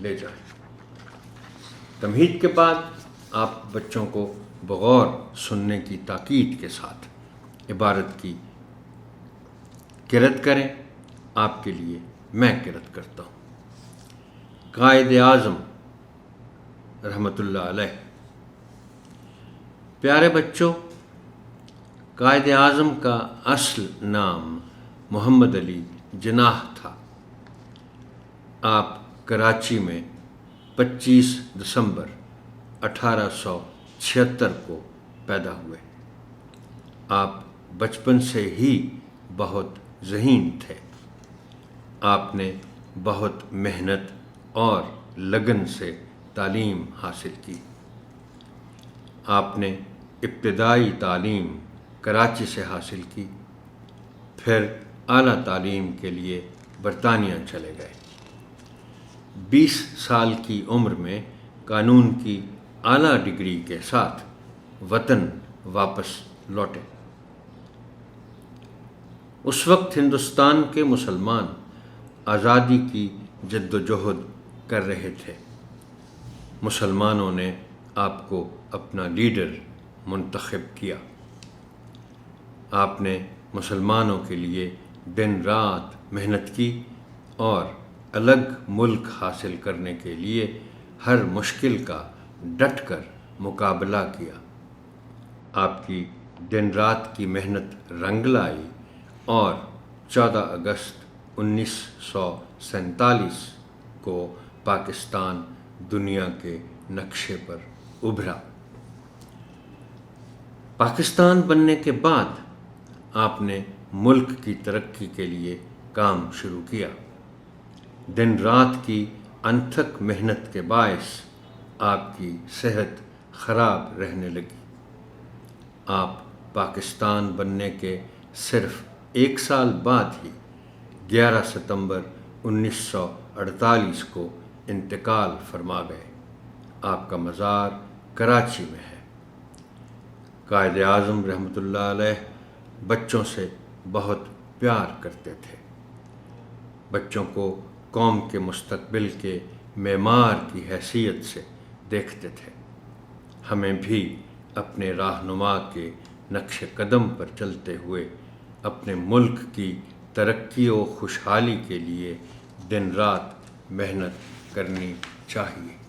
لے جائیں۔ تمہید کے بعد آپ بچوں کو بغور سننے کی تاکید کے ساتھ عبارت کی قرأت کریں۔ آپ کے لیے میں قرأت کرتا ہوں۔ قائد اعظم رحمۃ اللہ علیہ۔ پیارے بچوں، قائد اعظم کا اصل نام محمد علی جناح تھا۔ آپ کراچی میں 25 دسمبر 1876 کو پیدا ہوئے۔ آپ بچپن سے ہی بہت ذہین تھے۔ آپ نے بہت محنت اور لگن سے تعلیم حاصل کی۔ آپ نے ابتدائی تعلیم کراچی سے حاصل کی، پھر اعلیٰ تعلیم کے لیے برطانیہ چلے گئے۔ 20 سال کی عمر میں قانون کی اعلیٰ ڈگری کے ساتھ وطن واپس لوٹے۔ اس وقت ہندوستان کے مسلمان آزادی کی جد و جہد کر رہے تھے۔ مسلمانوں نے آپ کو اپنا لیڈر منتخب کیا۔ آپ نے مسلمانوں کے لیے دن رات محنت کی اور الگ ملک حاصل کرنے کے لیے ہر مشکل کا ڈٹ کر مقابلہ کیا۔ آپ کی دن رات کی محنت رنگ لائی اور 14 اگست 1947 کو پاکستان دنیا کے نقشے پر ابھرا۔ پاکستان بننے کے بعد آپ نے ملک کی ترقی کے لیے کام شروع کیا۔ دن رات کی انتھک محنت کے باعث آپ کی صحت خراب رہنے لگی۔ آپ پاکستان بننے کے صرف 1 سال بعد ہی 11 ستمبر 1948 کو انتقال فرما گئے۔ آپ کا مزار کراچی میں ہے۔ قائد اعظم رحمۃ اللہ علیہ بچوں سے بہت پیار کرتے تھے۔ بچوں کو قوم کے مستقبل کے معمار کی حیثیت سے دیکھتے تھے۔ ہمیں بھی اپنے رہنما کے نقش قدم پر چلتے ہوئے اپنے ملک کی ترقی و خوشحالی کے لیے دن رات محنت کرنی چاہیے۔